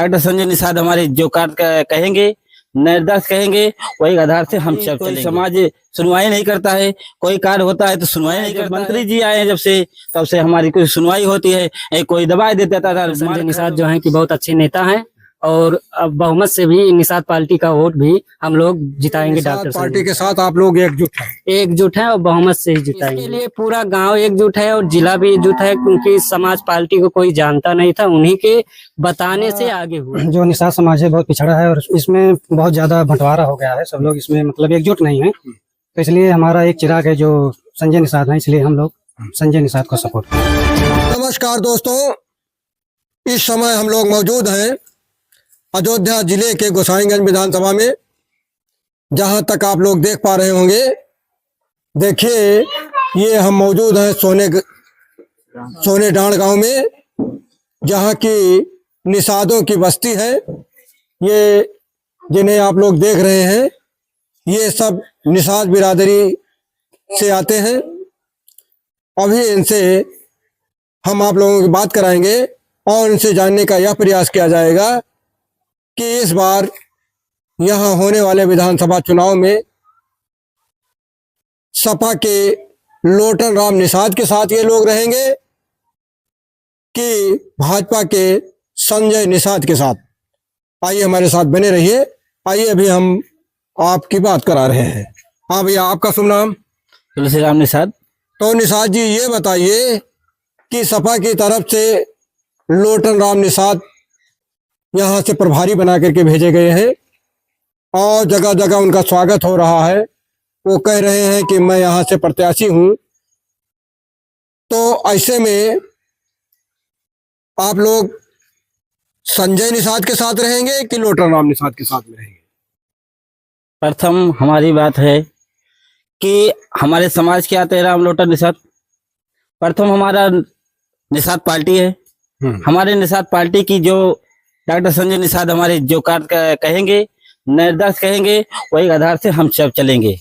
Doctor Sanjay Nishad हमारे जो कार्य कहेंगे, निर्देश कहेंगे, वही आधार से हम सब चलेंगे। समाज सुनवाई नहीं करता है, कोई कार्य होता है तो सुनवाई नहीं करता। मंत्री जी आए हैं जब से, तब से हमारी कोई सुनवाई होती है, कोई दवाई दे देता था। संजय निषाद जो है कि बहुत अच्छे नेता हैं और अब बहुमत से भी निषाद पार्टी का वोट भी हम लोग जिताएंगे। डॉक्टर पार्टी के साथ आप लोग एकजुट हैं और बहुमत से ही जिताएंगे। इसके लिए पूरा गांव एकजुट है और जिला भी एकजुट है, क्योंकि समाज पार्टी को कोई जानता नहीं था, उन्हीं के बताने से आगे हुआ। जो निषाद समाज है बहुत पिछड़ा है और इसमें बहुत ज्यादा बंटवारा हो गया है, सब लोग इसमें मतलब एकजुट नहीं है, तो इसलिए हमारा एक चिराग है जो संजय निषाद है, इसलिए हम लोग संजय निषाद को सपोर्ट करते। नमस्कार दोस्तों, इस समय हम लोग मौजूद हैं अयोध्या जिले के गोसाईगंज विधानसभा में। जहां तक आप लोग देख पा रहे होंगे, देखिए ये हम मौजूद हैं सोने डांड गांव में, जहां की निषादों की बस्ती है। ये जिन्हें आप लोग देख रहे हैं, ये सब निषाद बिरादरी से आते हैं। अभी इनसे हम आप लोगों की बात कराएंगे और इनसे जानने का यह प्रयास किया जाएगा कि इस बार यहाँ होने वाले विधानसभा चुनाव में सपा के लोटन राम निषाद के साथ ये लोग रहेंगे कि भाजपा के संजय निषाद के साथ। आइए हमारे साथ बने रहिए। आइए अभी हम आपकी बात करा रहे हैं। हाँ भैया, आपका शुभ नाम? तुलसी राम निषाद। तो निषाद जी ये बताइए कि सपा की तरफ से लोटन राम निषाद यहाँ से प्रभारी बना करके भेजे गए हैं और जगह जगह उनका स्वागत हो रहा है। वो कह रहे हैं कि मैं यहाँ से प्रत्याशी हूँ। तो ऐसे में आप लोग संजय निषाद के साथ रहेंगे कि लोटन राम निषाद के साथ में रहेंगे? प्रथम हमारी बात है कि हमारे समाज के आते राम लोटन निषाद। प्रथम हमारा निषाद पार्टी है। हमारे निषाद पार्टी की जो डॉक्टर संजय निषाद हमारे जो कार्य कहेंगे, निर्देश कहेंगे, वही आधार से हम सब चलेंगे।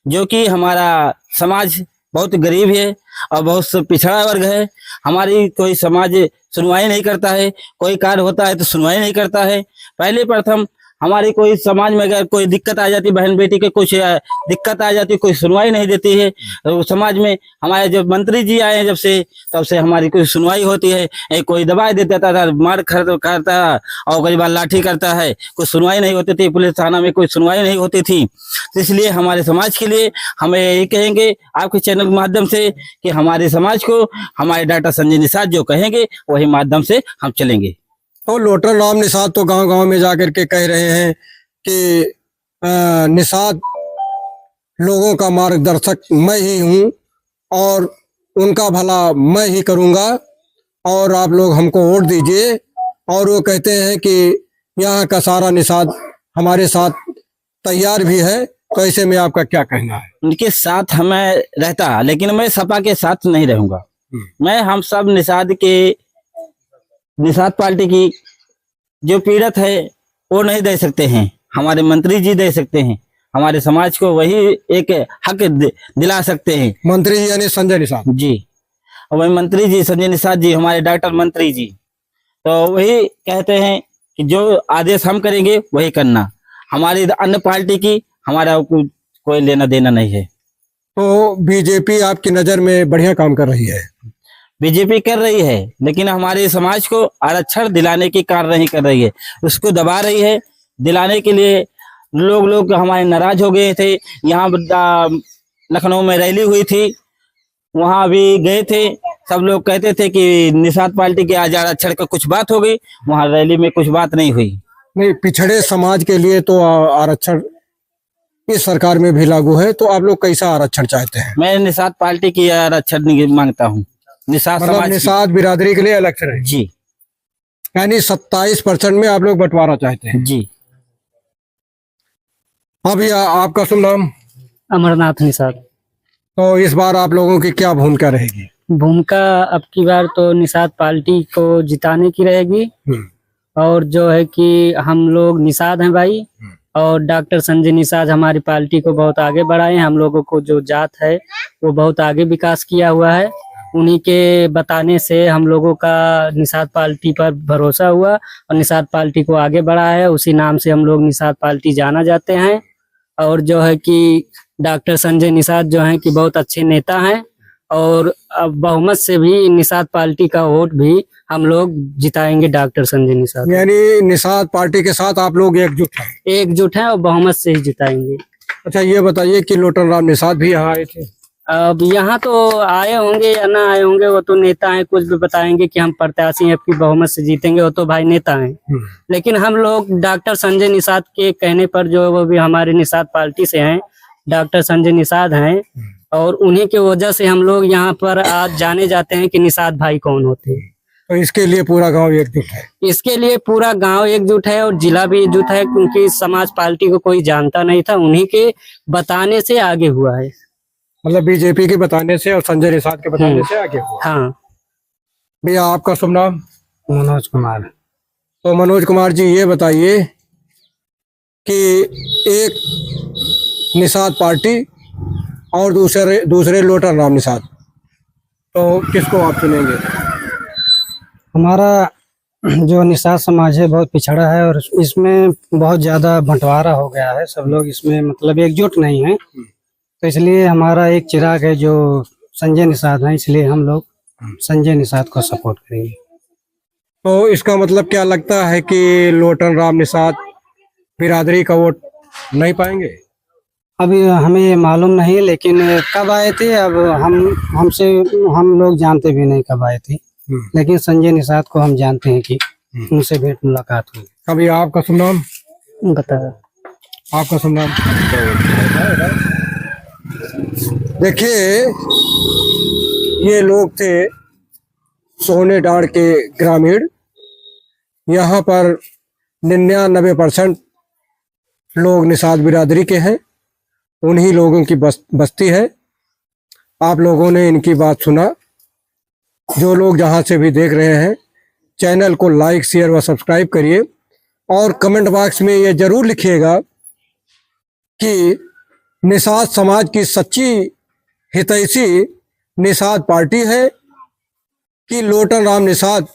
जो कि हमारा समाज बहुत गरीब है और बहुत पिछड़ा वर्ग है। हमारी कोई समाज सुनवाई नहीं करता है, कोई कार्य होता है तो सुनवाई नहीं करता है। पहले प्रथम हमारी कोई समाज में अगर कोई दिक्कत आ जाती, बहन बेटी के कुछ दिक्कत आ जाती, कोई सुनवाई नहीं देती है। तो समाज में हमारे जब मंत्री जी आए हैं जब से, तब से हमारी कोई सुनवाई होती है, कोई दवाई दे देता था, मार करता और कई बार लाठी करता है, कोई सुनवाई नहीं होती थी। पुलिस थाना में कोई सुनवाई नहीं होती थी। तो इसलिए हमारे समाज के लिए हमें यही कहेंगे आपके चैनल के माध्यम से कि हमारे समाज को हमारे डॉक्टर संजय निषाद जो कहेंगे वही माध्यम से हम चलेंगे। तो लोटन राम निषाद तो गांव गांव में जाकर के कह रहे हैं कि निषाद लोगों का मार्गदर्शक मैं ही हूं और उनका भला मैं ही करूंगा और आप लोग हमको वोट दीजिए। और वो कहते हैं कि यहाँ का सारा निषाद हमारे साथ तैयार भी है। तो ऐसे में आपका क्या कहना है? उनके साथ हमें रहता, लेकिन मैं सपा के साथ नहीं रहूंगा। मैं हम सब निषाद पार्टी की जो पीड़ित है वो नहीं दे सकते हैं, हमारे मंत्री जी दे सकते हैं। हमारे समाज को वही एक हक दिला सकते हैं। मंत्री जी यानी संजय निषाद जी, और वही मंत्री जी संजय निषाद जी, हमारे डॉक्टर मंत्री जी, तो वही कहते हैं कि जो आदेश हम करेंगे वही करना। हमारी अन्य पार्टी की हमारा कोई लेना देना नहीं है। तो बीजेपी आपकी नजर में बढ़िया काम कर रही है? बीजेपी कर रही है, लेकिन हमारे समाज को आरक्षण दिलाने की कार्य नहीं कर रही है, उसको दबा रही है। दिलाने के लिए लोग हमारे नाराज हो गए थे। यहाँ लखनऊ में रैली हुई थी, वहां भी गए थे। सब लोग कहते थे कि निषाद पार्टी के आज आरक्षण का कुछ बात हो गई, वहां रैली में कुछ बात नहीं हुई। नहीं, पिछड़े समाज के लिए तो आरक्षण इस सरकार में भी लागू है। तो आप लोग कैसा आरक्षण चाहते हैं? मैं निषाद पार्टी की आरक्षण मांगता हूँ। निषाद बिरादरी के लिए इलेक्शन है जी, यानी 27% में आप लोग बंटवारा चाहते हैं जी। अभी आपका शुभ नाम? अमरनाथ निषाद। तो इस बार आप लोगों की क्या भूमिका रहेगी? भूमिका अब की बार तो निषाद पार्टी को जिताने की रहेगी और जो है कि हम लोग निषाद हैं भाई, और डॉक्टर संजय निषाद हमारी पार्टी को बहुत आगे बढ़ाए हैं। हम लोगों को जो जात है वो बहुत आगे विकास किया हुआ है। उन्हीं के बताने से हम लोगों का निषाद पार्टी पर भरोसा हुआ और निषाद पार्टी को आगे बढ़ाया है। उसी नाम से हम लोग निषाद पार्टी जाना जाते हैं। और जो है कि डॉक्टर संजय निषाद जो है कि बहुत अच्छे नेता हैं और अब बहुमत से भी निषाद पार्टी का वोट भी हम लोग जिताएंगे डॉक्टर संजय निषाद। यानी निषाद पार्टी के साथ आप लोग एकजुट हैं और बहुमत से ही जिताएंगे। अच्छा, ये बताइए कि लोटन राम निषाद भी यहाँ आए थे? अब यहाँ तो आए होंगे या ना आए होंगे, वो तो नेता हैं, कुछ भी बताएंगे कि हम प्रत्याशी हैं आपकी बहुमत से जीतेंगे, वो तो भाई नेता हैं। लेकिन हम लोग डॉक्टर संजय निषाद के कहने पर, जो वो भी हमारे निषाद पार्टी से हैं, डॉक्टर संजय निषाद हैं, और उन्हीं की वजह से हम लोग यहाँ पर आज जाने जाते हैं कि निषाद भाई कौन होते हैं। तो इसके लिए पूरा गांव एकजुट है? इसके लिए पूरा गांव एकजुट है और जिला भी एकजुट है, क्योंकि समाज पार्टी को कोई जानता नहीं था, उन्हीं के बताने से आगे हुआ है। मतलब बीजेपी के बताने से और संजय निषाद के बताने से आगे हुआ। हाँ भैया, आपका शुभ नाम? मनोज कुमार। तो मनोज कुमार जी, ये बताइए कि एक निषाद पार्टी और दूसरे लोटन राम निषाद, तो किसको आप चुनेंगे? हमारा जो निषाद समाज है बहुत पिछड़ा है और इसमें बहुत ज्यादा बंटवारा हो गया है। सब लोग इसमें मतलब एकजुट नहीं है, तो इसलिए हमारा एक चिराग है जो संजय निषाद है, इसलिए हम लोग संजय निषाद को सपोर्ट करेंगे। तो इसका मतलब क्या लगता है कि लोटन राम निषाद बिरादरी का वोट नहीं पाएंगे? अभी हमें मालूम नहीं, लेकिन कब आए थे अब हम लोग जानते भी नहीं कब आए थे, लेकिन संजय निषाद को हम जानते हैं कि उनसे भेंट मुलाकात हुई। अभी आपका शुभ नाम? बता। आपका शुभ नाम? देखिए, ये लोग थे सोनेडार के ग्रामीण। यहाँ पर 99% लोग निषाद बिरादरी के हैं, उन्हीं लोगों की बस्ती है। आप लोगों ने इनकी बात सुना। जो लोग जहाँ से भी देख रहे हैं, चैनल को लाइक, शेयर व सब्सक्राइब करिए और कमेंट बॉक्स में ये जरूर लिखिएगा कि निषाद समाज की सच्ची हितैषी निषाद पार्टी है कि लोटन राम निषाद